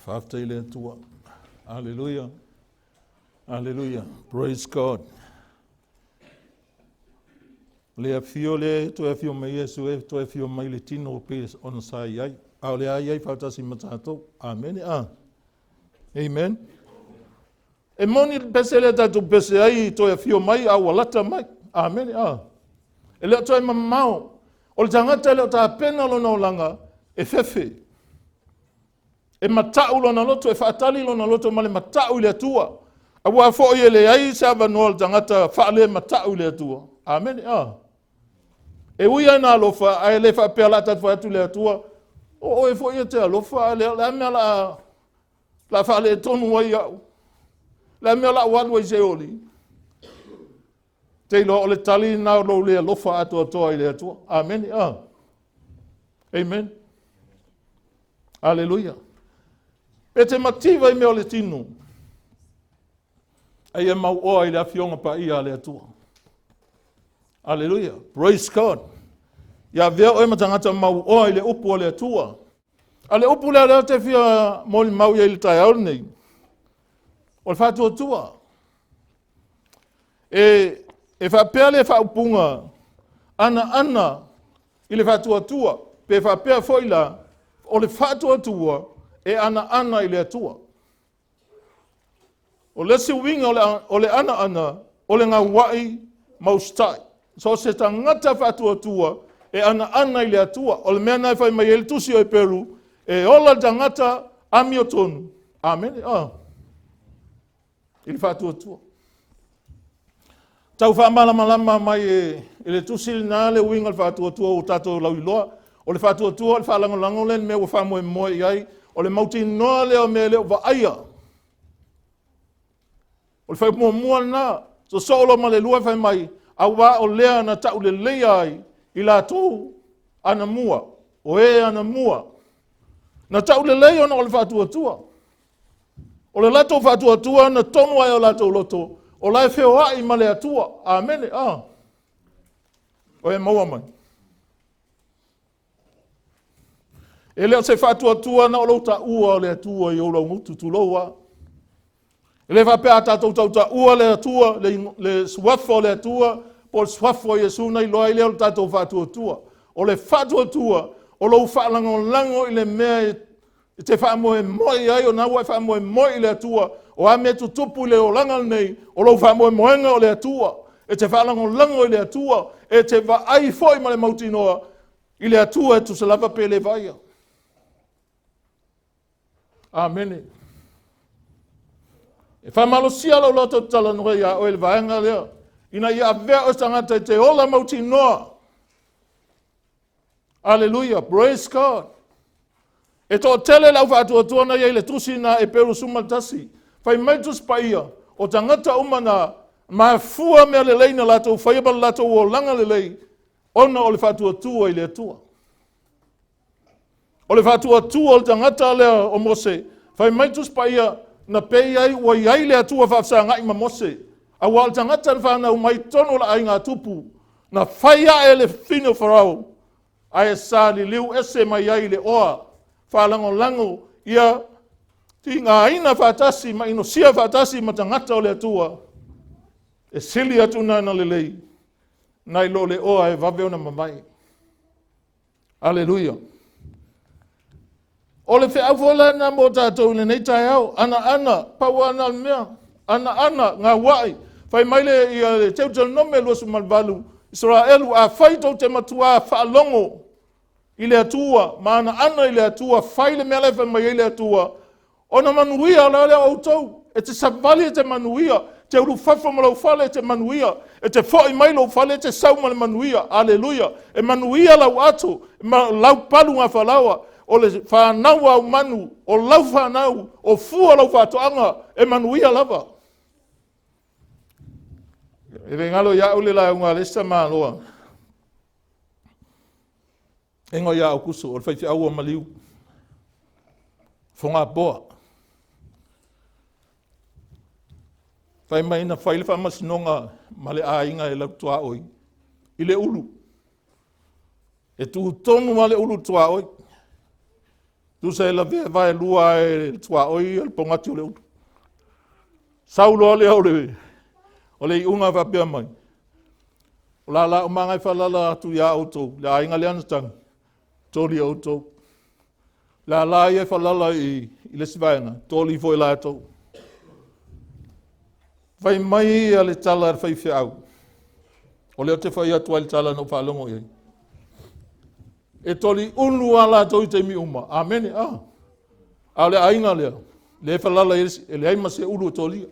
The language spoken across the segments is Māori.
Faaftaile Atua. Hallelujah. Hallelujah. Praise God. Le afio le to afio mai Iesu e to afio mai le tino pe on sa iai. Au le ai fautasi matatou. Amen. Amen. E moni pesele tatu pese ai to afio mai au lata mai. Amen. E le to mamao. O le tangata le ta pena lo no langa e fefe. E matou lona loto e faatali lona loto male matou le atua. Awa fo ye le ai sa va no tangata fa le matou le atua. Amen. E uia na alofa ai le fa pela ta fa tu le atua. O e fo ye te alofa le la me la fa le tonoa ia. La me la wan we se oli. Te lo le tali na lo le alofa atua to le atua. Amen. Amen. Hallelujah. E te mativa i mea o le tino. E mau oa i le afionga paia le atua. Hallelujah. Praise God. Ia vea oe matangata mau oa i le upu o le atua. A le upu le te fia moli mau i le tai au nei. O le faatuatua. E whapea le whaupunga ana i le faatuatua. Pe whapea foila o le faatuatua e ana i le atua. O le si winga o le ana o le ngā wai maustai. So se tangata faatuatua e ana i le atua. O le mea nai whai mai ele tusi o i Peru e ola tangata ami o tonu. Amen. I le faatuatua. Tau whamalama mai e le tusi na le winga le faatuatua o tatou lauiloa. O le faatuatua o le whalangolango le mea ua whamoe iai. O le mauti noa leo me leo va aia. O le whai mua na. So solo ma le lua whai mai. A wā o lea na tau lelei ai. I la tōu ana mua. O e ana mua. Na tau lelei ona o le whatuatua. O le lato whatuatua na tonu ai o lato loto. O lai wheo ai ma le atua. Amen. O e maua mai. E leo se faatuatua na o louta ua o le atua i olau ngutu tuloa. E le whapea tatou tauta ua le atua, le suafo o le atua, po le suafo o Iesu na i loa i leo tatou faatuatua. O le faatuatua, o lou whaalango i le mea i te whaamoe moi ai, o na ua whaamoe moi i le atua, o a mea tutupu le o langa nei, o lou whaamoe moenga o le atua, e te whaalango i le atua, e te wa ai foi ma le mautinoa, i le atua e tu se lava pe le vaia. Amen. E faamalosi alo loto tala noa ia o ele vaenga lea. Ina ia vea o tangata te ola mauti noa. Hallelujah. Praise God. E to tele lau faatuatua na ia le tusi na e peru sumatasi. Fai maitus paia o tangata umana ma fua mea lelei na lato faiaba lato o langa lelei. Ona o le faatuatua i le atua. O le faatuatua o le tangata lea o Mose. Fai maitus paia na pei ai ua iai le atua whaafsa ma Mose. A wal tangata na whanau mai tono la ai ngā tupu. Na whaia e le fino farao. A e sa li liu ese mai ai le oa. Whalango lango ia Ti ngā ina whātasi ma ino sia whātasi ma tangata o le atua. E sili atu nā na lelei. Nai lo le oa e vaveo na mamai. Aleluia. O le whea fola na mo tātou le nei tai au. Ana, pau ana mea. Ana, ngā wai. Whai maile i le teutel nome luasu malvalu. Israelu a whaitau te matua whaalongo i le atua. Ma ana i le atua. Whai le mea lefa mai i le atua. Ona manuia la le autou. E te savali e te manuia. Te uru whawha ma lau whale te manuia. E te whoi mai lau whale te sau ma le manuia. Aleluia. E manuia lau atu. E lau palu ngā whalaua. O le fanau au manu. O lau fanau. O fua lau whatoanga. E manuia lava. E re ngalo ia ule lai unga lesta maa loa. E ngoi ia au kusu. O le whaifi aua maliu. Whonga boa. Whai mai na whaile whamasinonga ma le ainga e lau tua oi. I le ulu. E tu tonu ma le ulu tua oi. Tu se la vea vai lua e tua oi al pongati o le ulu. Saulo ale au le. O le iunga whapea mai. O la o mangai whalala atu ia auto. Le ainga le anatang. Tori auto. La ia whalala i le sivaenga. Tori foi la auto. Vai mai a le tala ar whai whiau. O leo te whai atua le tala no whalongo iei. E toli unu ala tau i te mi uma. Amene, A le ainga lea. Le whalala e le aima se ulu toli.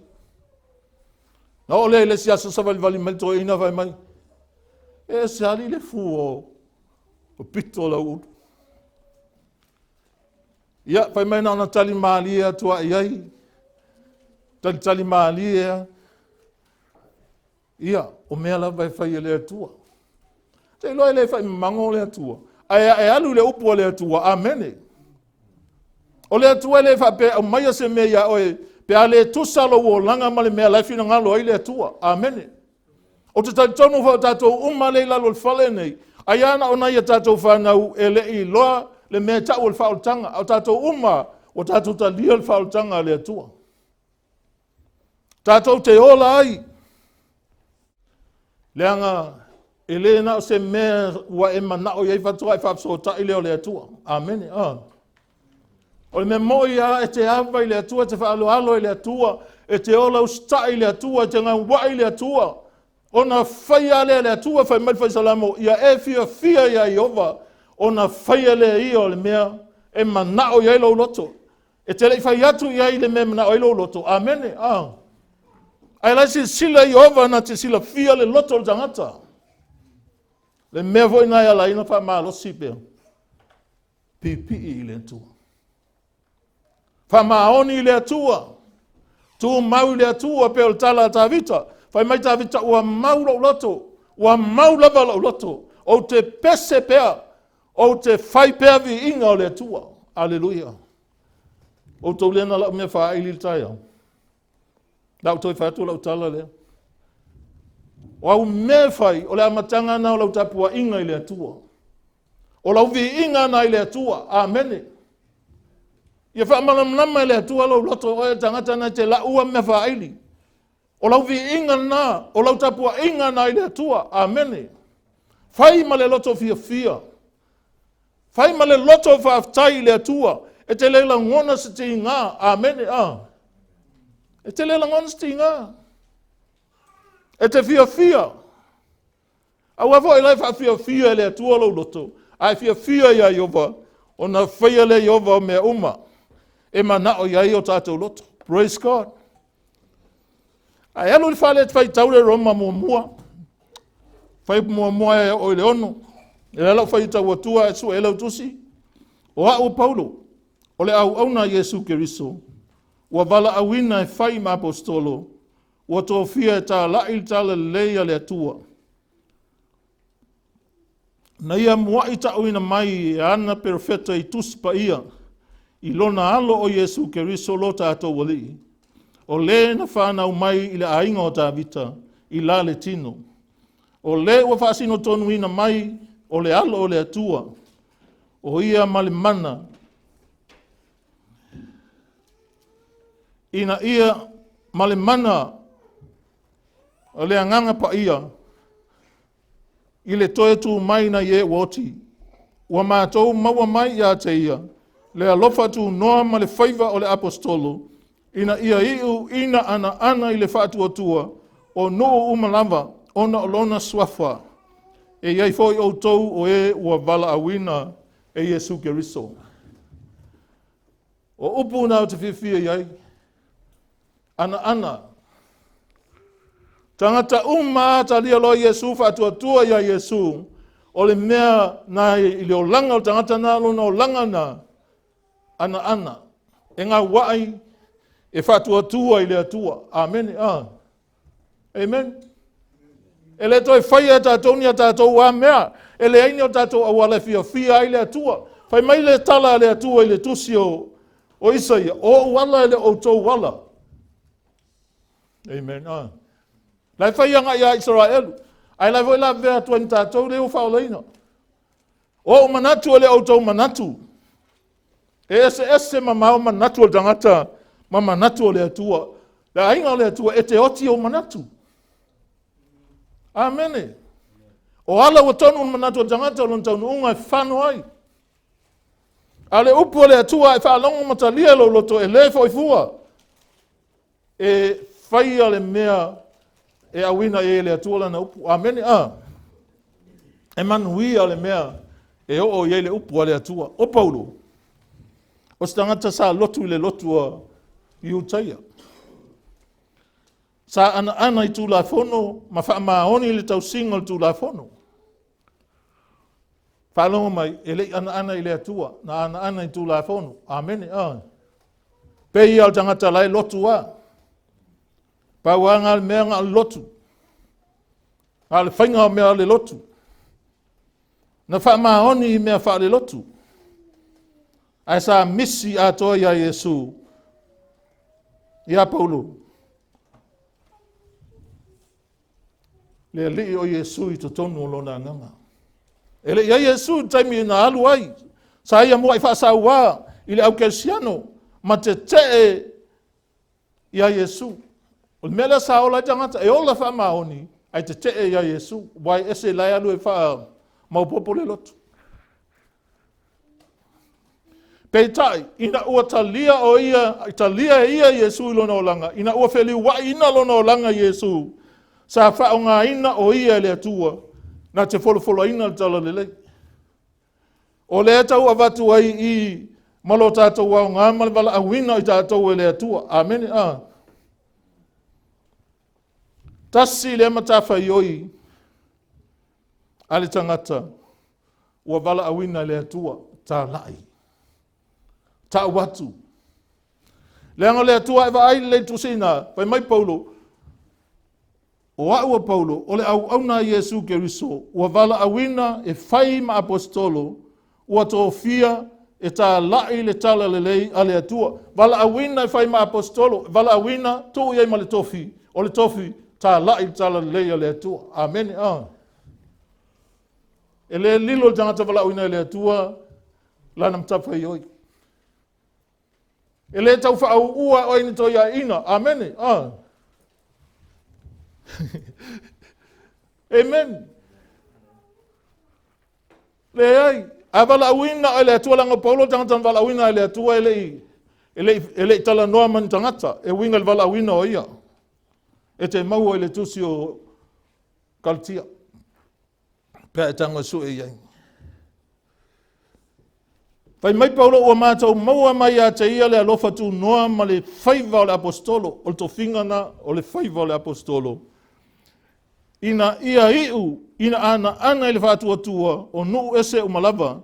Na o le si asa savali vali mai to ina vai mai. E se ali le fu o pito la ulu. Ia, vai mai na tali maalia tua iei. Tali maalia. Ia, o mea la vai whai le atua. Te loa le whai mango le atua. E alu le upu le atua, amene. O le atua le whai pe au maia se mea ia oe, pe a le tusalo o langa ma le mea laifina ngalo ai le atua, amene. O te taitonu whai tatou umma le lalo le whale nei, ai ana o nai a tatou whanau e le i loa le mea tau le whaoltanga, o tatou umma o tatou talia le whaoltanga le atua. Tatou te ola ai. Leanga, e le na o se mea ua e manao iei fatua e whapsota i leo le atua. Amene, O le mea moi a e te awa i le atua, te whaalo i le atua, e te ola usta i le atua, te ngā wa i le atua. O na whaia le atua, whai mai whai salamo, ia e fia ia i ova, o na whaia le i o le mea e manao iei lo loto. E te le whai atu iei le mea manao i lo loto. Amene, Ai lai se sila i ova na te sila fia le loto le tangata. Le mea voi nai ala ina faamalosi pea. Pipi i le atua. Faamaoni i le atua. Tu mau i le atua pea le tala Tavita. Fai mai Tavita ua mau lo loto. Ua mau lava lo loto. O te pese pea. O te fai pea vi inga o le atua. Aleluia. O tau lena la mea faa ili taia. Lau toi whātua lau tala lea. O au me whai, o le amatanga na o lau tapua inga i le atua. O lau vi inga na i le atua. Amene. Ia whaamanamnama i le atua lau loto o e tangata na te laua me whaili. O lau vi inga na, o lau tapua inga na i le atua. Amene. Whai ma le loto fia. Whai ma le loto whaaftai i le atua. E te leila ngona se te inga. Amene. E te leila ngona se te inga. E te fia. Au avo i lai wha fia e le atua lau loto. Ai fia ia Iova. O na whaia le Iova o mea uma. E manao iai o tātou loto. Praise God. Ai alu i whale te Faitau le Roma mua. Whai mua e o i le ono. E le lau Faitau atua e su e lau tusi. O au Paulo. O le auauna Iesu Keriso. Ua valaauina e whai ma apostolo. Ua tofia e tā lai tala lelei a le atua. Na ia muai uina mai e ana perofeta i tusi paia. I lona alo o Iesu Keriso lo tatou Alii. O le na fanau mai i le aiga o Tavita. I la le tino. O le ua faasinotonuina mai o le alo o le atua. O ia ma le mana. ina ia male mana o le anganga paia i le toe tu mai na ye woti wa matou maua mai ia te ia le alofa tunoa ma le faiva o le apostolo ina ia iu ina ana i le faatuatua o nuu umalava ona o lona swafa e iai foi outou o e ua valaauina e Iesu Keriso. O upu na o te whiwhia iai ana tangata ta lia lo Iesu faatuatua ia Iesu o le mea na i le olanga o tangata na lona olanga na ana e ngā wai e faatuatua i le atua. Amen. Amen. E le toi whaia tatou ni a tatou wa mea e le aini o tatou awale fia i le atua whai mai le tala le atua i le tusi o Isaia o wala le outou wala. Amen. Lai whaia nga ia Israelu ai lai voi la vea tua ni tatou le o whaoleina o manatu le outou manatu e ese mamao manatu o tangata ma manatu o le atua le ainga le atua e te oti o manatu. Amen. O ala wa tonu manatu o tangata lon taunu unga e whanu ai. Ale upu o le atua e whaalongo matalia lo loto e lefo i fua. E whaia le mea e auina e le atua lana upu. Amen. E manuia le mea e o ye le upu o le atua. O Paulo. O stangata sa lotu le lotua i utaia. Sa ana i tu la fono, ma wha maoni le tau singa tu la fono. Whalonga mai, e le ana i le atua, na ana i tu la fono. Amen. Pei al tangata lai lotu a. Pauanga al mea ngā lotu. Al whainga o mea le lotu. Na wha maoni i mea wha le lotu. Ai sa misi atoa ia Iesu. Ia Paulo. Le alii o Iesu i totonu o lona nganga. Ele ia Iesu taimi na alu ai. Sa ia muai whaasaua i le au kelsiano. Ma te tee ia Iesu. O le mele sa ola tangata e ola wha maoni. Ai te tee ia Iesu. Wai ese lai alu e wha maupopo le lotu. Peitai, ina ua talia o talia ia Iesu i lona olanga. Ina ua wheli wa ina lona olanga Iesu. Sa wha o ngā ina o ia le atua. Na te folofolo ina le tala lelei. O le atau avatu ai i malo tātou wa o ngā male valaauina i tātou e le atua. Amen. Tasi le matafa i oi. Ale tangata. Ua valaauina le atua. Tā lai. Ta watu. Leanga le atua eva ai le tusina, pai mai Paulo. O aua Paulo, o le auauna Iesu Keriso, ua valaauina e fai ma apostolo, ua tofia e lai le tala lelei a le atua. Valaauina e fai ma apostolo, valaauina tu iei ma le tofi, o le tofi lai le tala lelei a le atua. Amen. E le lilo le tangata valaauina e le atua, lana mtapa i oi. E le tau whaau ua o ini toia ina. Amen. Amen. Le ai. A valaauina o le atua langa Paulo tangata valaauina e le atua e le tala noa man tangata. E winga le valaauina o ia. E te maua e le tusi o kaltia. Pea e tanga su e iai. Pai mai Paulo ua matou maua mai a te ia le alofa tunoa ma le faiva o le apostolo, o le tofingana o le faiva o le apostolo. Ina ia iu, ina ana i le faatuatua, o nuu ese o malava,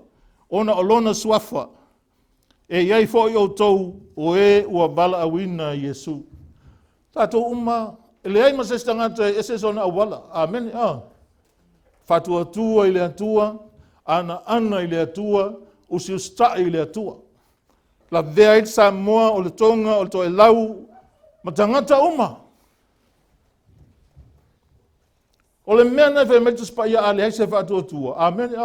ona o lona swafa, e iai fo i o tou o e ua valaauina Iesu. Tatou uma, e le ai masesi tangata ese sona awala. Amen. Faatuatua i le atua, ana i le atua, usi ustai i le atua. La vea i sa moa o le tonga o le to e lau, ma tangata uma. O le mea nei whai meitus pa ia ale heise faatuatua. Amen.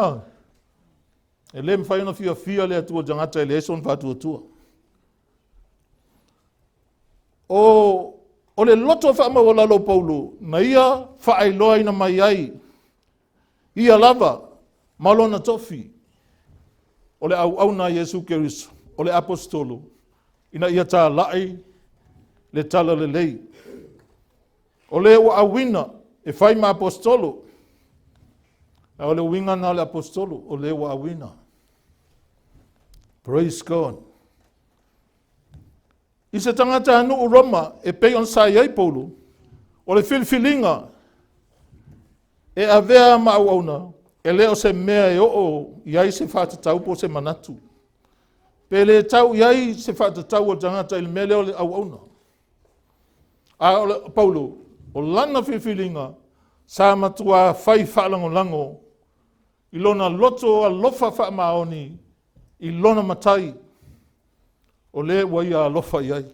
E le mwhai na fia le atua tangata e le heison faatuatua. o le loto faamalosi Paulo, na ia faailoa ina mai ai, ia lava, malona tofi, o le auauna Iesu Keriso, o le aposetolo, ina ia talai, le tala lelei. O le auauna, e fai ma apostolo, o le uinga na le apostolo, o le auauna. Praise God. I se tangata anu o Roma, e pei on sai ai Paulo, o le filfilinga, e avea ma auauna, e leo se mea e o iai se Faatuatua po se manatu. Pe le tau iai se Faatuatua o tangata il mea leo le auauna. A Paulo, o lana filfilinga, sa matua fai whaalango i lona loto alofa faamaoni, i lona matai, o le wai a alofa iai.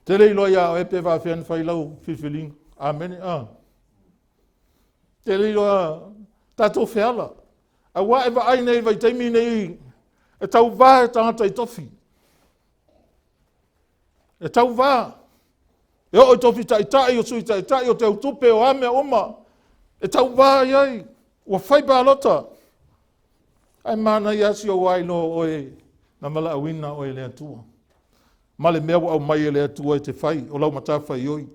Tele ilo ia o epe whawhian whai lau filfilinga. Amen. Tele ilo a tatou whiala. A wa ewa ai nei vai teimi nei, e tau wā e tangata i tofi. E tau wā. E o tofi tai o sui tai o te utupe o ame oma. E tau wā iai. Ua whai pālota. Ai mana i asi o waino oe na valaauina o le Atua. Male mea au mai le Atua e te whai. O lau mata whai oi.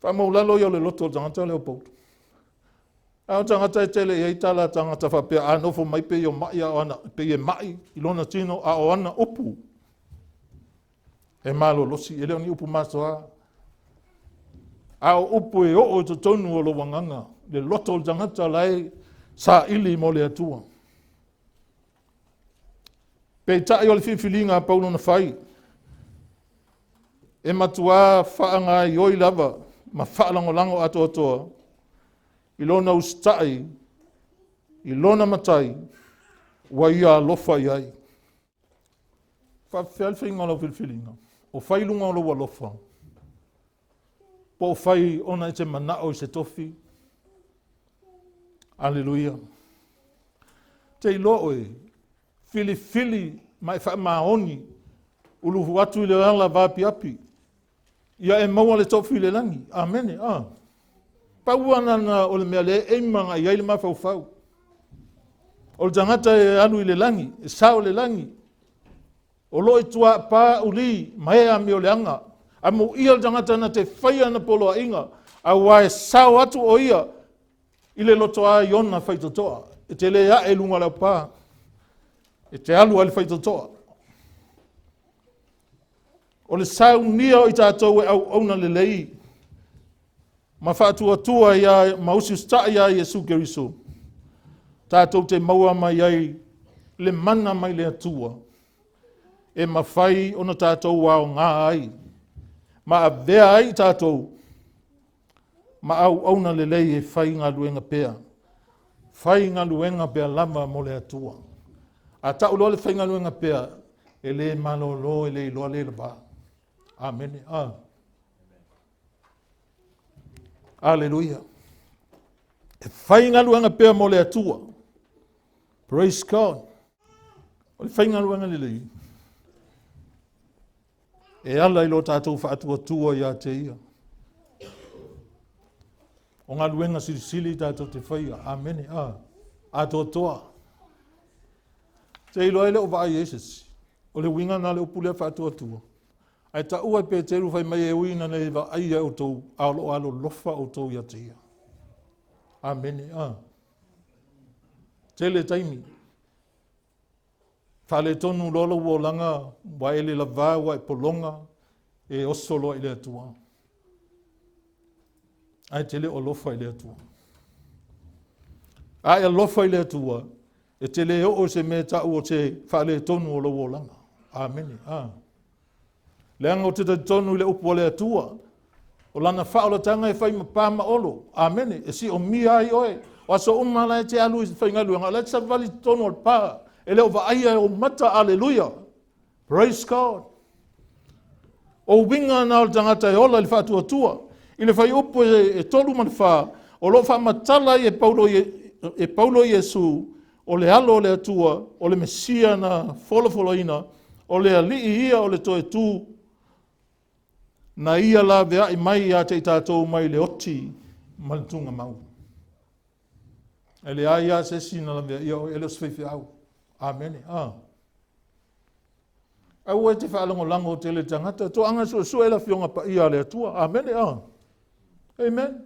Whai maulalo i o le loto o tangata leo Paulo. Ao tangata e tele i tala tangata whapea anofo mai pe o mai a ana. Pe e mai i lona tino a o ana upu. E malo losi, e leo ni upu masoa. A o upu e o to tonu o lo wanganga. Le loto o tangata lai sa ili mo le Atua. Pe tai o le whiwhilinga Paulo na whai. E matua whaanga i oi lava, ma whaalangolango atoa. I lona ustai, i lona matai, wa ia alofa iai. Whawhialwhinga o lo whiwhilinga. O whailunga o lo alofa. Po whai ona i te manao i se tofi. Alleluia. Te ilo e, fili mai whaamaoni, uluhu atu i le ala vapi api. Ia e maua le tofi le langi. Amen. Pauana na o le mea le eimanga i aile mawhau. O le tangata e anu i le langi, e sao le langi. O lo i tua pā uli, mai a mi o le anga. A mo ia le tangata na te whaia na polo a inga. A wae sao atu o ia, i le loto a iona whaitotoa. E te le a e lunga leo pā. E te alu ale whaitotoa. O le sau nia i tātou e auauna lelei. Ma Faatuatua ia mausi usta ia Iesu Keriso. Tātou te maua mai ai le mana mai le Atua. E mawhai ona tātou wao ngā ai. Ma a vea ai tātou. Ma auauna lelei e whai ngā luenga pēa. Whai ngā luenga pēa lama mo le Atua. A tau loa le whai ngā luenga pēa. E le malolo e le loa le ba. Amen. Alleluia. E whai ngā luenga pēa mo le Atua. Praise God. O le whai ngā luenga lelei. E ala i lo tātou Faatuatua ia te ia. O ngā luenga sili tātou te whaia. Amen. Atoa. Te ilo ele o vai Jesus. O le winga na le upule Faatuatua. Ai ta ua pe te ru fai mai e uina nei va ai au tau alo lofa o tau ia te ia. Amen. Te le taimi. Whale tonu lolo o langa, wa ele la vā, wa e polonga, e osolo i le Atua. Ai te le o lofa i le Atua. Ai a lofa i le Atua, e te le o se me tau o te whale tonu o lo o langa. Amen. Le anga o te tonu i le upo o le Atua, o lana whaola tanga e whai ma pāma olo. Amen. E si o mi ai oe, o aso umala e te alu i whai ngaluanga, le sa vali tonu o le pā. E leo va aia o mata, aleluia. Praise God. O winga na o tangata e ola i Faatuatua. I le whai upo e tolu man wha. O lo wha matala i Paulo Iesu. O le alo o le Atua. O le Mesia na folofoloina. o le alii ia o le toe tū, na ia la vea i mai a te tatou mai le oti, ma le tunga mau. E le aia se sina la vea ia o ele sfeifi au. Amen. Au e te whaalongo lango o te le tangata, to anga su e la fionga pa ia le atua. Amen. Amen.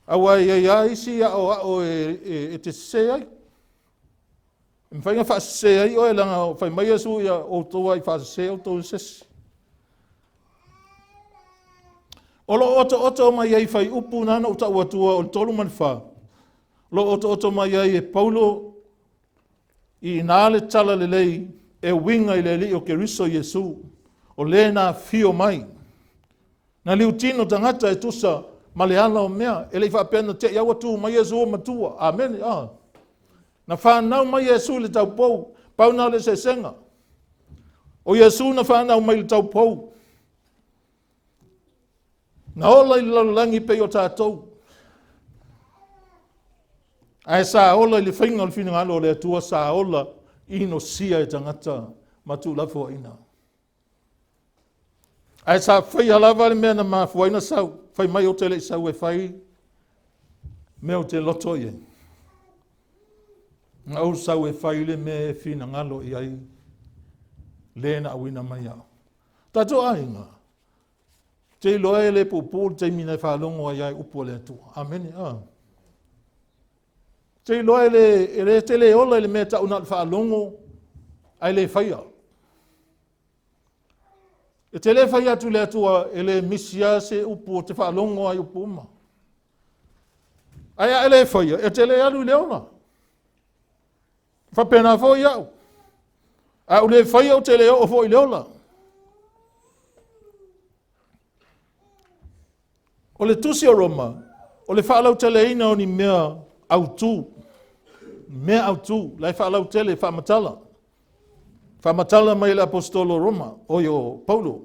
Au ai isi o e te se ai. Mwhainga wha se ai o e langa whai mai asu ia o toa i wha se o tō sesi. Olo oto mai ai whai upu nana o tau atua o tolu man wha. Lo oto mai ai e Paulo i nāle tala lelei e winga i lelei o Keriso Iesu o lena fio mai. Na liu tino tangata e tusa ma le ala o mea e lei whapena te iau atu mai Iesu o matua. Amen. Na fanau mai Iesu le tau pou, pau na le se senga. O Iesu na fanau mai le tau pou. Na ola i lalangi pe o tatou. Ai sa ola i le whainga o le whinangalo o le atua sa ola ino sia e tangata matu lafo ina. Ai sa whai halawa le mea na mafuaina sau, whai mai o te le sau e whai, mea o te loto i e. Ngau sau e whai le mea e whinangalo i ai, lena auina mai au. Tato ainga. Te loe le pupu te mina whalongo ai ai upo le atua. Amen. Te loe le te le ola le mea tauna le whalongo ai le whaia. E te le whaia tu le atua e le misia se upo te whalongo ai upo uma. Ai le whaia e te le alu le ona. Whapena fo iau. Au le whaia o te le o fo i le ola. O le tusi o Roma, o le whaalau tele ina o ni mea autu. Mea autu, lai whaalau tele faamatala. Faamatala mai le apostolo Roma, o yo Paulo.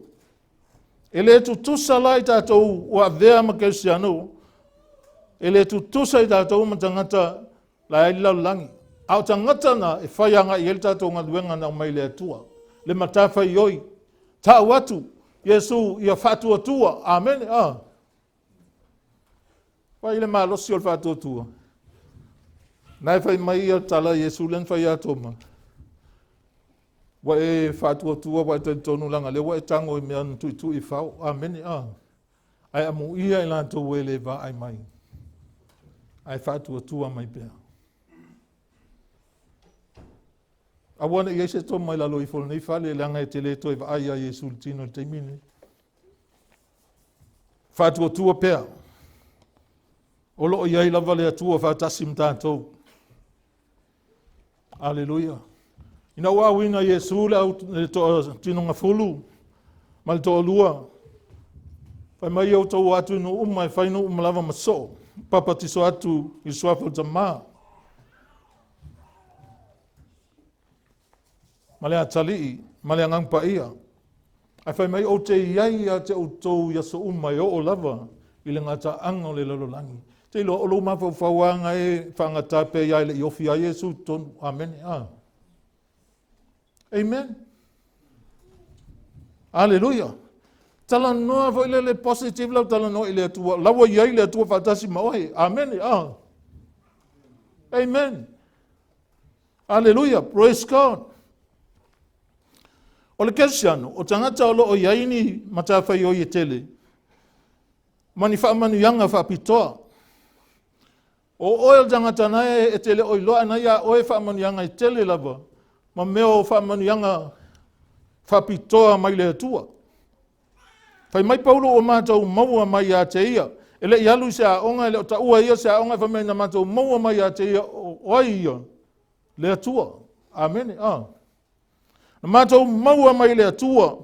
E le tu tusa lai tatou o avea ma Kristiyano, e le tu tusa i tatou ma tangata lai lau langi. Au tangata na e whaianga i ele tatou ngā luenga na mai le atua. Le matawha i oi, tau atu, Iesu ia Faatuatua. Amen. Wai le maalosi o le Faatuatua. Nai whai mai ia tala Iesu len whai atoma. Wa e Faatuatua wa e tonu langa le wa e tango i mea tui i whau. Amen. Ai amu ia i lanto wele va ai mai. Ai Faatuatua mai pea. Awana i eise to mai lalo i fol nei fale langa e te le to i va ai a Iesu tino te mine. Faatuatua pea. O loo iai lava le atua whaatasim tātou. Aleluia. Ina auauna Iesu le to tino ngafulu. Ma le to lua. Whai mai au tau atu no umai whainu umalava maso. Papa tiso atu i suafa tamaa. Ma le atalii, ma le angangpa ia. Ai whai mai o te iai a te utou yaso umai o lava. I le ngata anga le lalolangi. Te ilo olo mawhauanga e whangatape iai le iofi a Iesu tonu. Amen. Amen. Aleluia. Tala noa fo ile le positive lau tala noa ile atua. Lawa iai le atua whatasi maohe. Amen. Amen. Aleluia. Praise God. O le Kristiyano, o tangata o loo iai ni matawhai o i tele. Mani whaamanu yanga whaapitoa. O oel tangata nae e tele o iloa na ia oe whaamanu yanga i tele lava. Ma meo whaamanu yanga whaapitoa mai le atua. Whai mai Paulo o mātou maua mai a te ia. E le i alu se a onga, e le o ta ua ia se a onga whamei na mātou maua mai a te ia o ai ia. Le atua. Amen. Na mātou maua mai le atua.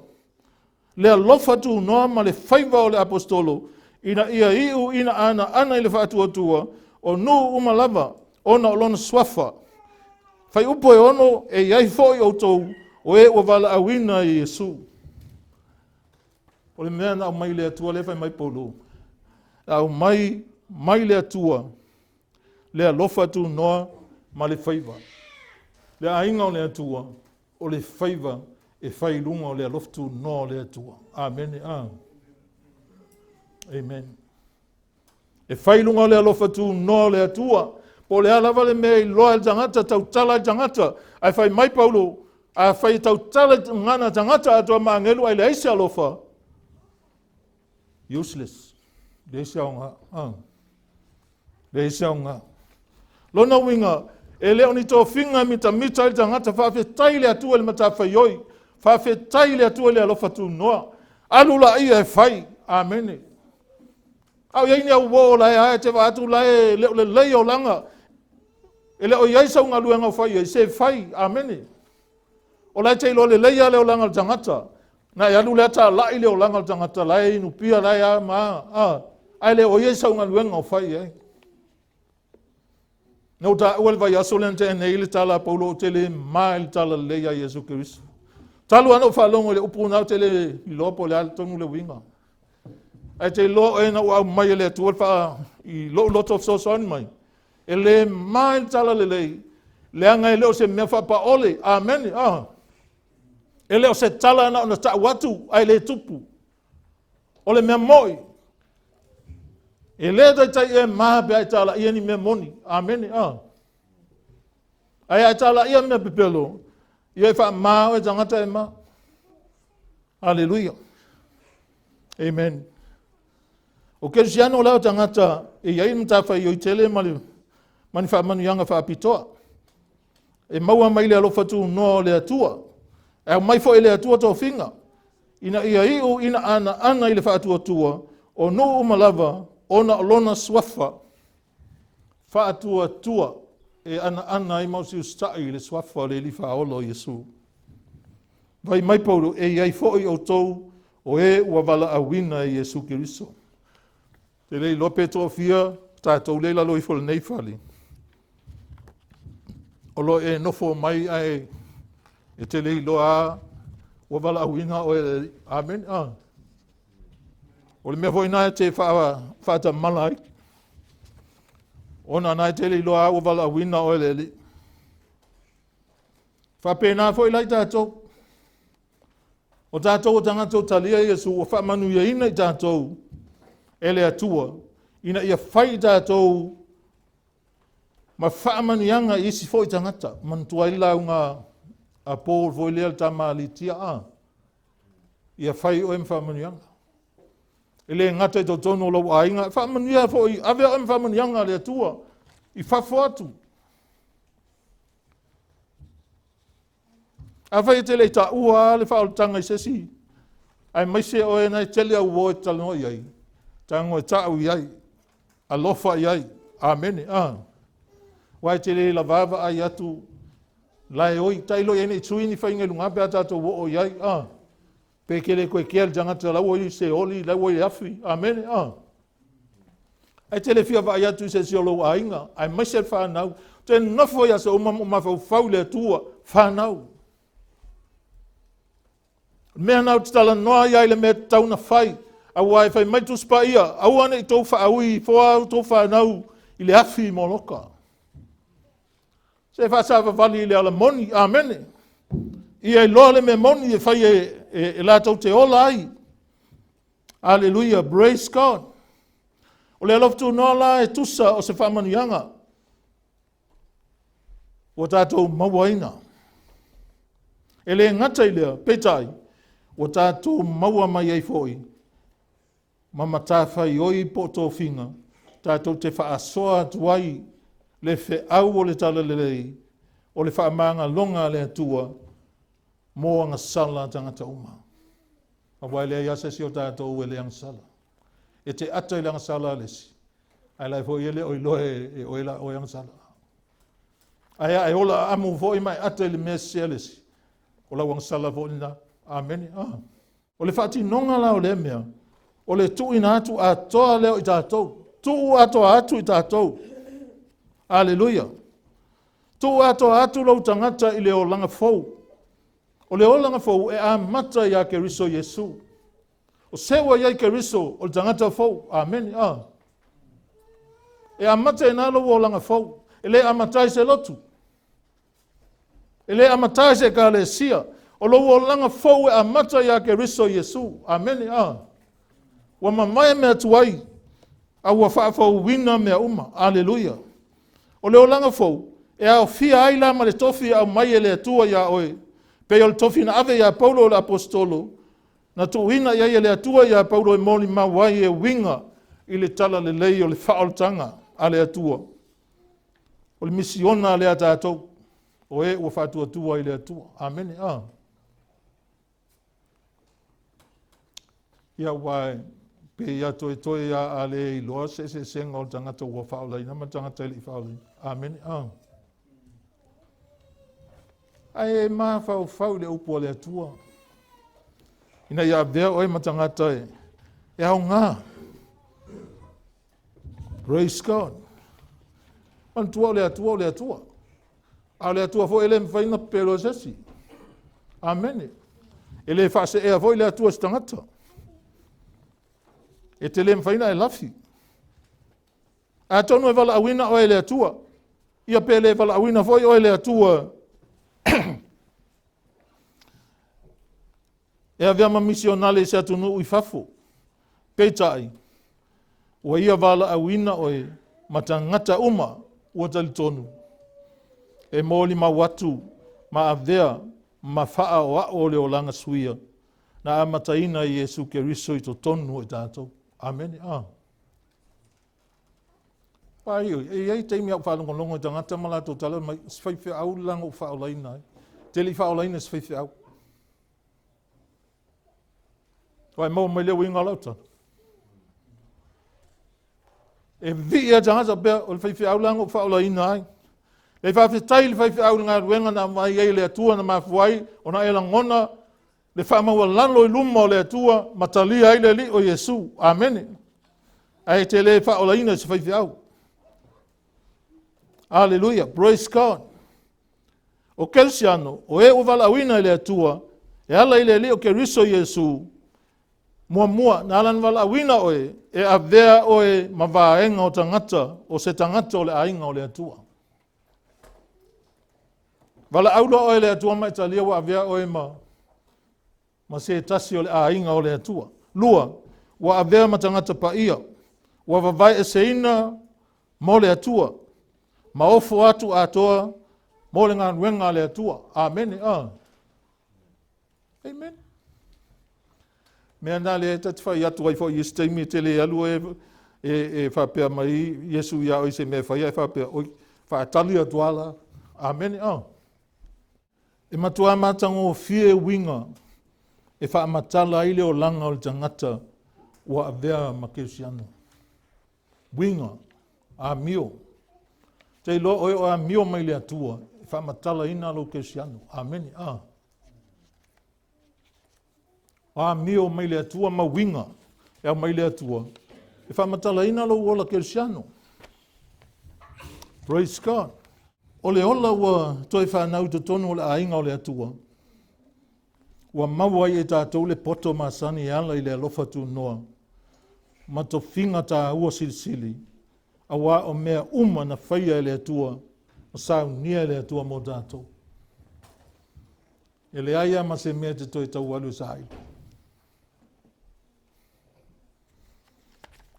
Le alofa tunoa ma le whaiva o le apostolo. Ina ia iu ina ana i le Faatuatua. O nu umalava, ona o lona swafa. Whai upo e ono e iai foi o tou, o e ua valaauina i Iesu. O le mea na au mai le atua le whai mai Paulo. Au mai le atua, le alofa tu noa ma le whaiva. Le ainga o le atua, o le faiva e failunga o le alofa tunoa o le atua. Amen. Amen. E failunga o le alofa tunoa o le atua. Po le alava le mea i loa tangata, tau tala tangata. Ai fai mai Paulo, a fai tau tala ngana tangata atua maangelu ai le aise alofa. Useless. Le aise aunga. Le aise aunga. Lona winga, e leo ni tō whinga mita i tangata, whawhetai le atua le matawhaioi, whawhetai le atua le alofa tunoa. Alula ia e whai. Amen. Au iei ni au wo lai ae te watu lai le lelei o langa. E leo iei sa unga luenga whai, e se whai. Amen. O lai te ilo lelei a leo langa tangata. Na e alu le ata lai leo langa tangata, lai nupia lai a maa. Ai leo iei sa unga luenga whai. No ta uel vai aso le ante nei le tala Paulo te le mai le tala leia Iesu Keriso. Talu ano whalongo le upu nao te le lopo le al tonu le winga. Ai te lo e na ua mai le tuol wha i lo loto so son mai. E le mai le tala lelei. Le anga e leo se mea wha pa ole. Amen. E leo se tala na ona ta watu ai le tupu. Ole mea moi. E le tai e maha pe ai tala ia ni mea moni. Amen. Ai tala ia mea pepelo. Ia e wha maa e tangata e maa. Hallelujah. Amen. O kerisiano lao tangata e iai mtawha i oitele mani wha manuianga wha apitoa. E maua mai le alofa tunoa le atua. E mai fo e le atua tō whinga. Ina ia iu ina ana i le faatuatua o no umalava ona lona swafa Faatuatua e ana i mausi ustai le swafa le li faolo Iesu. Vai mai Paulo e iai fo i o tou o e ua valaauina i Iesu Keriso. Te lei lope tofia tatou leila loi fol nei fali. O lo e nofo mai ai e te lei loa ua valaauina o e amen. O le mea foi nai te whaata malai. Ona nai te lei loa ua valaauina o e lelei. Whapena foi lai tatou. O tatou o tangatou talia Iesu o whamanu ia ina i tatou. Ele atua. Ina ia whai tatou. Ma whaamanianga isi foi tangata. Mantua ila unga a Paul foi lea tama alitia. Ia whai o em whaamanianga. Ele ngata i tō tono lau aiga. Whaamania foi. Ave o em whaamanianga le atua. I whafo atu. A whai te lei ta ua le whaoltanga i sesi. Ai maise o e nei tele au o e talo iai. Tango e tau iai. Alofa iai. Amen. Wai te lei la vava ai atu. Lai oi. Tailo iai nei tuini whainga lunga pe atato o iai. Pekele koe kia le tangata lau oi se oli. Lau oi afi. Amen. Ai te le fia vai atu se si olo ainga. Ai maise fanau. Te nofo ia se o mafau le atua. Fanau. Mea nau te tala noa iai le mea tau na whai. Au ai whai mai tu spaia. Au ane i tau whaaui. Fua au tau whanau. I le afi moloka. Se whaasava vali i le ala moni. Amen. I ai loa le mea moni e whai e la tau te ola ai. Hallelujah. Praise God. O le aloftu noa la e tusa o se whamanianga. O tātou mauaina. E le ngata i lea. Petai. O tātou maua mai ei foi. Mama tāwhai oi po tō whinga. Tātou te whaasoa tuai. Le whe au o le tala lelei. O le whaamanga longa le atua. Mo anga sala tangata uma. A wai lea iasesi o tātou e le anga sala. E te ata i le anga sala lesi. Ai lai foi ele o iloe e o ela o anga sala. Ai ola amu foi mai ata i le mea lesi. O la anga sala foi na. Amen. O le whati nonga la o le mea. O le tuina atu a toa leo i tātou. Tu atoa atu i tātou. Hallelujah. Tu atoa atu lau tangata i le o langa fau. O le o langa fau e a mata i a Keriso Iesu. O sewa i a Keriso o le tangata fau. Amen. E a mata i nalo o langa fau. E le a mata i se lotu. E le amatai se ka le sia. O lo o langa fau e amata ia Keriso Iesu. Amen. Wa mamai mea tuai. A ua faafauina mea uma. Aleluia. O le o langa fau. E au fia aila ma le tofia au mai e le atua ia oe. Pe o le tofia na ave ia Paulo o le apostolo. Na tu uina ia le atua ia Paulo e moli muai e winga. I le tala lelei o le whaaltanga a le atua. O le misiona le atatou. O e ua Faatuatua i le atua. Amen. Ia wai. Pe ia toe ia a le iloa se senga o le tangata ua whaolaina. Ma tangata ili whaolaina. Amen. Ai e maa whau le upu o le atua. Ina ia vea oi ma tangata e. E au ngā. Praise God. Man tua o le atua. A le atua fo ele mwhaina pero sesi. Amen. Ele whase ea fo le atua stangata. E te le mwhaina e lafi. A tonu e valaauina o ele atua. Ia pe le valaauina fo o ele atua. E avea ma misionale se atunu ui fafo. Peitai. Ua ia valaauina oe matangata uma ua talitonu. E moli ma watu ma avea ma faa o le o langa suia. Na amataina i Iesu Keriso i to tonu e tatou. Amen. Pai e iei teimi au whalongonongo i tangata malato tala mai sfaife au langa o whaolaina. Teli whaolaina sfaife au. Wai mau mai leo inga lauta. E vi e tangata bea o le whaife au langa o whaolaina ai. Le whawhetai le whaife au ngā ruenga na mai ei le atua na mafuai o na ela ngona le whaamaua lalo i luma o le atua matalia i le li o Iesu. Amen. Ai te le whaolaina se whaife au. Hallelujah. Praise God. O kelsiano, o e o valaauina i le atua, e ala i le li o Keriso Iesu, mua na alan valaauina oe, e avea oe mavaenga o tangata, o se tangata o le ainga o le atua. Valaaula oe le atua mai talia wa avea oe ma se tasi o le ainga o le atua. Lua, wa avea ma tangata paia, wa vavai e seina mo le atua, ma ofo atu atoa, mo le ngā nuenga le atua. Amen. Amen. Mea nā le tati whai atu ai fo i esteimi te le alu e whapea mai Iesu ia oi se mea whai e whapea oi whaatali atuala. Amen. E matua matango o fie winga e whaamatala ile o langa o le tangata ua avea makeusiano. Winga, a mio. Te lo oi o a mio mai le atua e whaamatala ina lo keusiano. Amen. A mio mai le atua ma winga e mai le atua. E whamatala ina lo ola Keriso. Praise God. O le ola ua toi fanau te tonu o le ainga o le atua. Ua maua i e tatou le poto masani e ala i le alofa tunoa. Ma to finga ta ua silisili. A wa o mea uma na whaia e le atua. O sau nia e le atua mo tatou. E le aia ma se mea te toi tau alu sa aiga.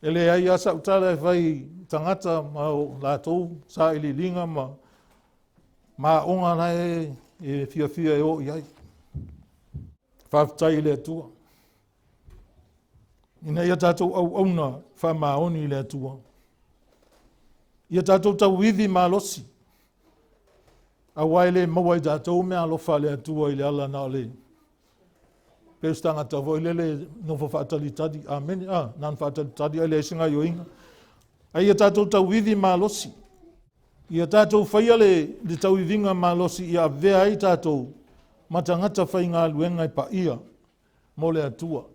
E le ai asa utala e vai tangata ma o lātou sa ili linga ma onga na e fia e o iai. Whaftai le atua. Ina ia tātou auauna whamaoni le atua. Ia tātou tau withi malosi. A waile mawai tātou mea alofa le atua i le ala na ole. Peus tangata voi lele no fo fatali tadi. Amen. Nan fatali tadi ele singa yo inga. Ai tatou tau withi malosi. Ia tatou faia le tau wivinga malosi ia vea ai tatou matangata fainga luenga i paia mo le atua.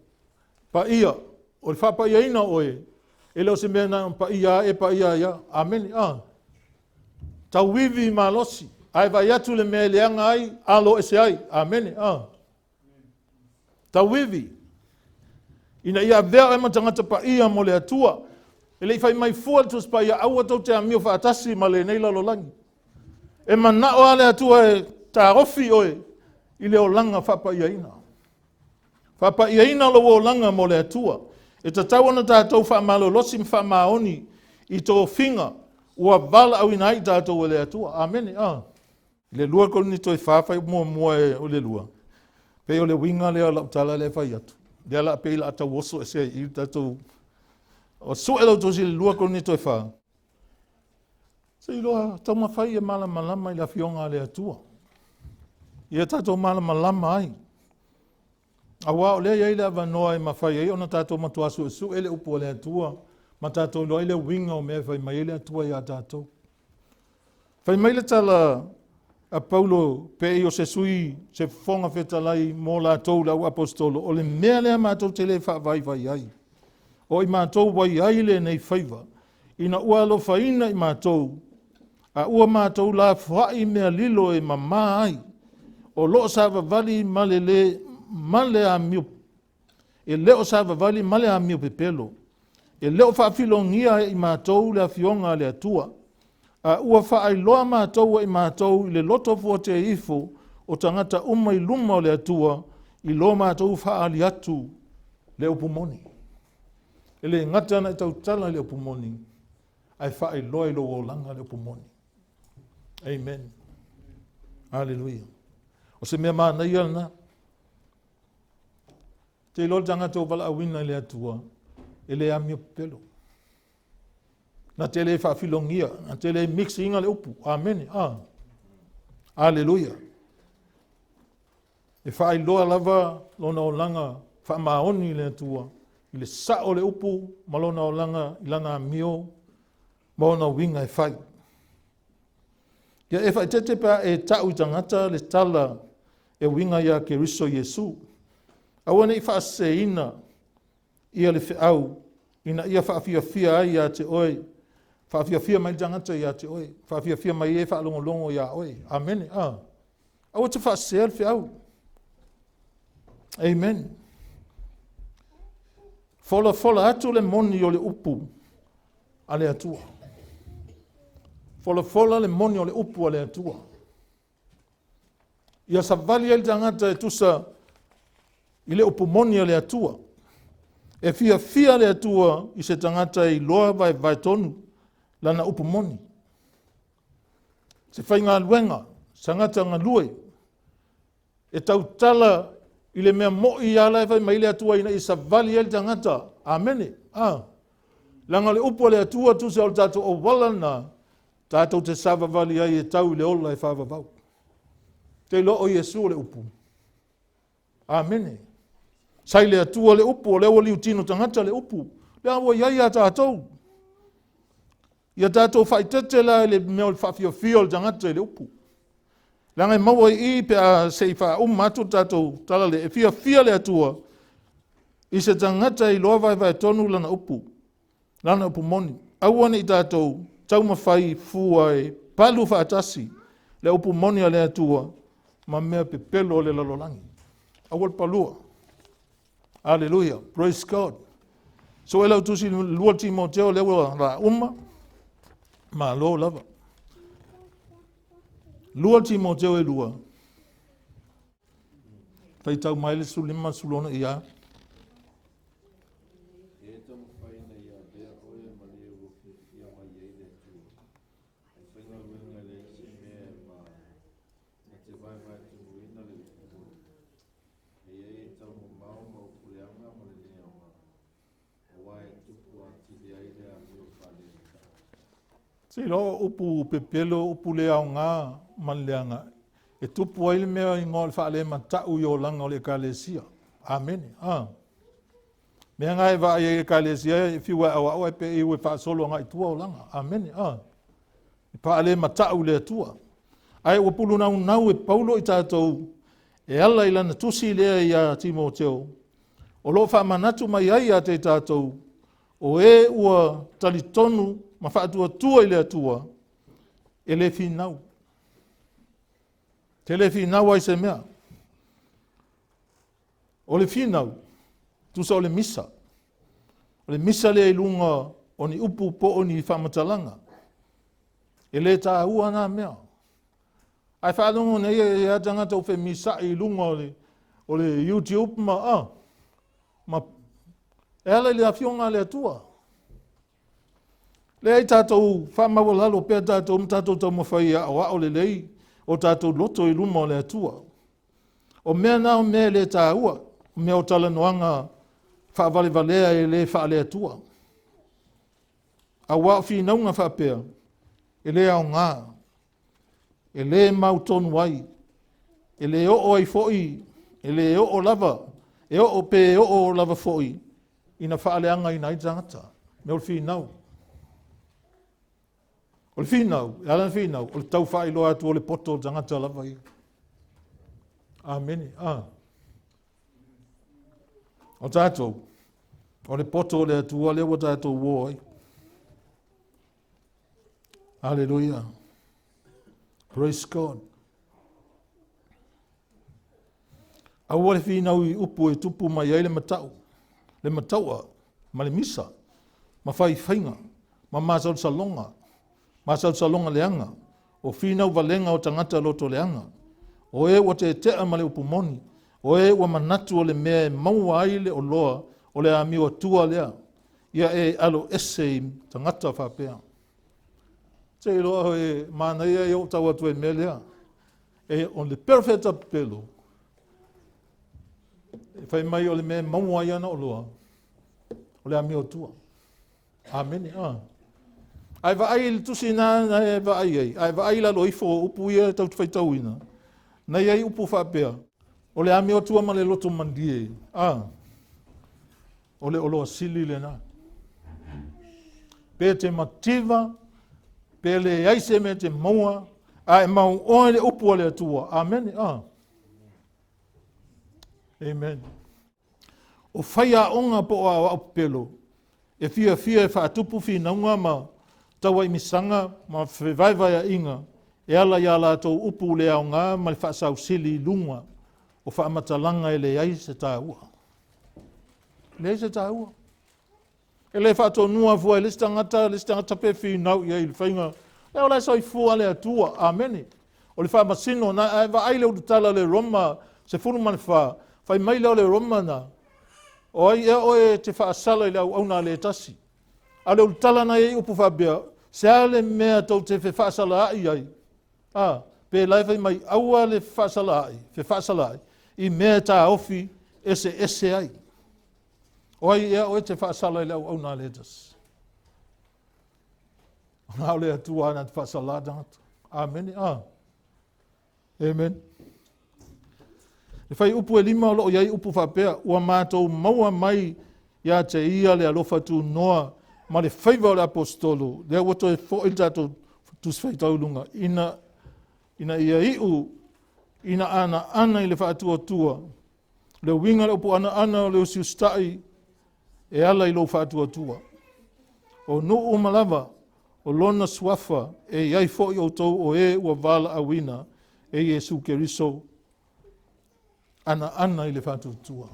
Paia o le fapaia ina oe. Ele o se mena paia e paia ia. Amen. Tau withi malosi. Ai vai atu le mea leanga ai alo ese ai. Amen. Tawivi. Ina ia vea e matangata pa ia mo le atua. E lei fai mai fua tus pa ia aua tau te amio whaatasi ma le neila lo langi. E manao ale atua ta ofi oe i le olanga whapaiaina. Whapaiaina lo olanga mo le atua. E tatau ana tatou faamalolosi ma faamaoni i tō whinga ua valaauina i tatou le atua. Amen. Le lua ko ni toi whawhai mua o le lua. Pe o le winga lea la utala le whai atu. Lea la pe la atau oso e se i tatou. O su e lau tosi le lua ko ni toi wha. Se iloa tau mawhai e malama i la fionga le atua. Ia tatou malama ai. Awa o lea iai le avanoa e mawhai ai ona tatou matuasu e su e le upo le atua. Ma tatou loa i le winga o mea whai mai le atua ia tatou. Whai mai le tala a Paulo pe i o se sui se fonga whetalai mō la tau lau apostolo o le mea lea mātou te le whaavai ai. O i mātou vai ai le nei whaiva. Ina ua alofa ina i mātou. A ua mātou la whai mea lilo e mamā ai. O loo sāwa vali male a miu. E leo sāwa vali male a miu pepelo. E leo whaafilongia i mātou le fionga le atua. Ua whaai loa mātou i mātou i le loto fua te ifo o tangata umai luma o le atua i loa mātou whaali atu le upumoni. E le ngata na i tautala le upumoni ai whaai loa i lo o langa le upumoni. Amen. Hallelujah. O se mea maa nei ana. Te ilo tangata o valaauina i le atua e le amio pelo. Na te le whaafilongia, na te le mixinga le upu. Amen. Hallelujah. E whaai loa lava lona o langa whaamaoni le atua. I le sao le upu, ma lona o langa i lana mio, ma ona winga e whai. Ia e whai tete pa e tau i tangata le tala e winga ia Keriso Iesu. Awane i whaaseina ia le whiau, ina ia whaafiafia ai ia te oe. Whaafiafia mai tangata ia te oe. Whaafiafia mai e whaalongolongo ia oe. Amen. Awa te whaasea le whiau. Amen. Fola atu le moni o le upu a le atua. Fola le moni o le upu a le atua. Ia sa vali el tangata e tusa i le upu moni a le atua. E fia le atua i se tangata i loa vai tonu lana upu moni. Se whai ngā luenga, sangata ngā lue. E tau tala i le mea moi ala e whai mai le atua ina i sa vali el tangata. Amene. Langa le upu le atua tu se o tatou o walana. Tatou te sava vali ai e tau le ola e whavavau. Te lo o Iesu le upu. Amene. Sai le atua le upu o le wali utino tangata le upu. Le awa iai a tatou. Ia tatou whaitete la le mea o whawhiofio le tangata le upu. Langa maua i pe a seifa matu tatou tala le e fia le atua. I se tangata i loa vai tonu lana upu. Lana upu moni. Awane i tatou tau mawhai fua e palu whaatasi le upu moni a le atua. Ma mea pe pelo le lalolangi. Awal palua. Hallelujah. Praise God. So e lau tusi lua Timoteo lewa la uma. Ma lo lava. Lua Timoteo e lua. Faitau maile sulima sulona ia. Si lo upu pepelo upu le au ngā manleanga. E tupu ai le mea i ngō le whaale matau i o langa o le ekalesia. Amen. Mea ngai wa ai ekalesia e whiwa au e pe i ue whaasolo ngai tua o langa. Amen. I whaale matau le atua. Ai upulu nau e Paulo i tātou e ala i lana tusi lea i a Timoteo. O lo whaamanatu mai ai a te tātou o e ua talitonu ma faatuatua i le atua, e le finau. Te le finau ai se mea. O le finau, tusa o le misa. O le misa le ilunga o ni upu po o ni whamatalanga. E le tā ua nā mea. Ai whaadongo nei e tangata o whemisa I lunga o le YouTube ma e ala le afionga le atua. Le ai tatou whamawalalo pia tatou mtatou tau mawhai a o lelei o tatou loto I luma o le atua. O mea nao mea le tāua, mea o tala noanga whaavalevalea e le wha le atua. A wā whinaunga whapea, e le au ngā, e le mautonu ai, e le o ai foi, e le o lava, e o pe o lava foi, ina whaaleanga ina I tangata, me o le whinau. O le whinau, e ala whinau, o le tau whaelo atu o le poto o tangata lava I. Amen. O tātou, o le poto o le atua le o tātou woi. Hallelujah. Praise God. Aua le whinau I upu e tupu mai ai le matau. Le mataua, ma le misa, ma whai whainga, ma māsau salonga, māsau salonga leanga, o whinau valenga o tangata loto leanga. O e wa te tea ma le upumoni, o e wa manatu o le mea maua ai le o loa, o le amiwa tua lea, ia e alo ese tangata whapea. Te loa e mana ia e o tau atu e mea lea, e on le perofeta pelo, e whai mai o le mea maua ai ana o loa, o le amiwa tua. Amen. Ai va ai le tusi na e va ai, ai va ai la loifo upu ia tau faitau ina. Na iai upu whapea, o le ame o tua ma le loto mandie, o le oloa sili le na. Pe te mativa, pe le aise me te maua, a e mau oe le upu o le atua. Amen. Amen. O whaia onga po a pelo, e fia e whaatupu whinaunga ma tawa I misanga, ma whewaiwaya inga, e ala ia lātou upu le au ngā mai whaasau sili lunga o whaamatalanga e le ai se tāua. Le ai se tāua. E le whaatonua fua e listangata pe whinau I ai le whainga. E o lai soi fua le atua. Amen. O le whaamasino na e wa ai leo tala le Roma se furumane wha. Whai mai leo le Roma na. O ai e oe te whaasala I le auauna le tasi. A leo tala na e upu whabea. Se ale mea tau te whaasala ai ai. Pe lai whai mai aua le whaasalai, I mea tā ofi ese ai. Oi ea oe te whaasalai lau au nā letas. Ngā lea tua ana te whaasala tangata. Amen. Amen. E whai upu e lima o loo iai upu whapea, ua mātou maua mai ia te ia le alofa tunoa, ma le whaiva o le apostolo, lea wato e fo il tātou Tusi Faitau lunga, ina ia iu, ina ana I le Faatuatua, le winga le upu ana o le usiustai, e ala I lo Faatuatua. O nuu malava, o lona suafa, e iai fo I o tau o e ua valaauina, e Iesu Keriso, ana I le Faatuatua.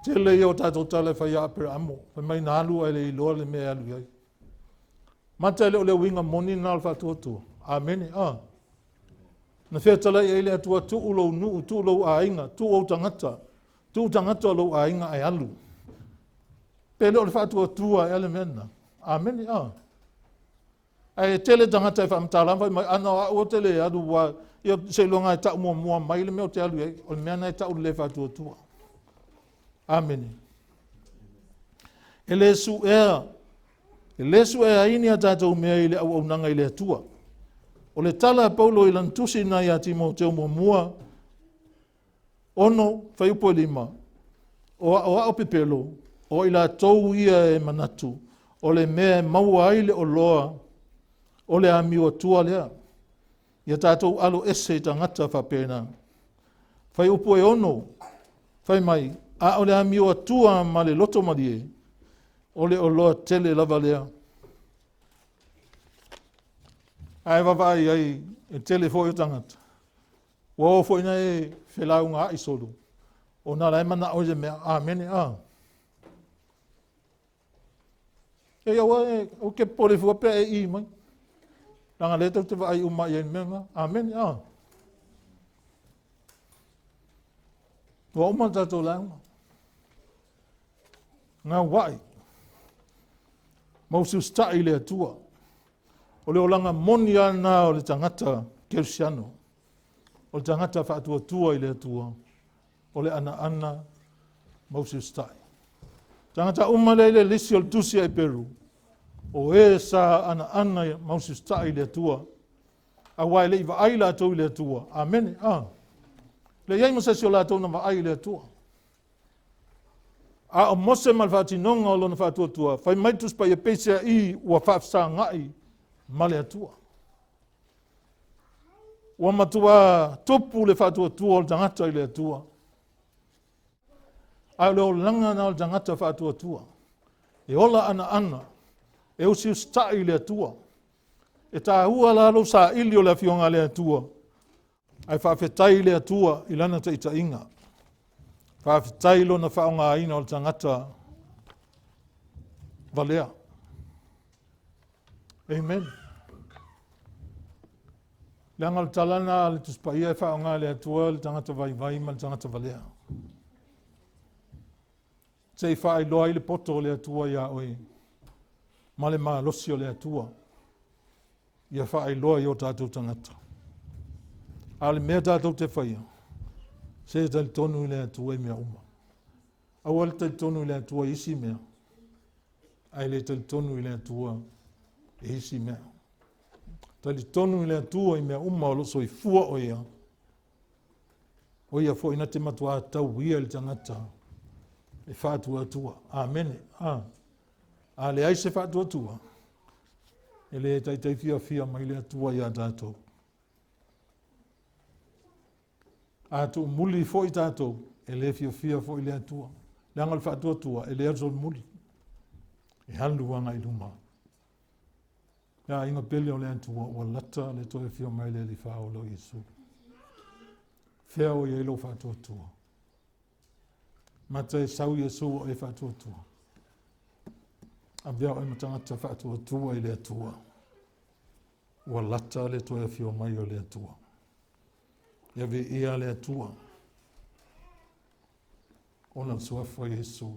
Te lei o tātou tala whai apere amo, whai mai nā alua e le iloa le mea alu iai. Mata le o le winga moni nā le Faatuatua. Amen. Na whea tala I le atua tu ulo nuu, tu ulo ainga, tu o tangata lo ainga ai alu. Pe le o le Faatuatua e ale mena. Amen. Ai tele tangata e whamtalamba, mai ana o tele adu wa, ia se longa e tau mua mai le mea o te alu iai, o le mea na e tau le Faatuatua. Amen. E lesu ea ini a tātou mea I le auaunanga I le atua. O le tala Paulo I lan tusi na ia Timoteo mua, ono whai upo lima, o ao pepelo, o I la tou ia e manatu, o le mea maua ai le o loa, o le amiwa tua lea. Ia tātou alo ese tangata whapena. Whai upo e ono, whai mai, a o le amiwa tua ma le loto marie, o le o loa tele lava lea. Ai wawai ai e tele fo I tangata. Wa fo ina e whelau ngā isolu. O nā rai mana o je mea. Amen. E awa e o ke pore fua pea e I mai. Langa le tau te vai uma i menga. Amen. Wa uma tatou langa. Ngā wai. Mausu stai le atua. O le olanga moni ana o le tangata Kersiano. O le tangata Faatuatua i le atua. O le ana mausu stai. Tangata umalele lisi o le tusi ai Peru. O sa ana mausu stai le atua. A wai le iwa ai la tau le atua. Amen. Le iai masasi o la tau na wa ai le atua. A o mose mal whātinonga o lona Faatuatua. Whai maitus pa ia peisea i ua whaafsa ngai ma le atua. Ua matua topu le Faatuatua o le tangata i le atua. A le o langa na o le tangata Faatuatua. E ola ana. E usi ustai le atua. E tā hua lalo sa ili o le fionga le atua. Ai whaafetai le atua i lana ta ita inga. Whaafetai lo na whaonga o le tangata valea. Amen. Le anga le talana le tuspaia e whaonga le atua le tangata vai ma le tangata valea. Sei whaai loa i le poto o le atua ia oi. Ma le maalosi o le atua. Ia whaai loa i o tātou tangata. A le mea tātou te whaia. Se tali tonu i le atua i mea uma. Aua le tali tonu i le atua isi mea. Ai le tali tonu i le atua e isi mea. Tali tonu i le atua i mea uma o loso i fua o ia. O ia fo ina te matua tau ia le tangata. E Faatuatua. Amen. A le aise Faatuatua. E le tai fia mai le atua ia tātou. A tu muli fo i tātou. E le fia fo i le atua. Le angal Faatuatua. E le arzol muli. E halu anga i luma. Ia inga pele o le atua. Ua lata le toi fia mai le li whaolo Iesu. Fea o i elo Faatuatua. Mata e sau Iesu o e Faatuatua. A bea o e matangata Faatuatua i le atua. Ua lata le toi fia mai o le atua. Ia ve ia le atua. Ona suafa Iesu.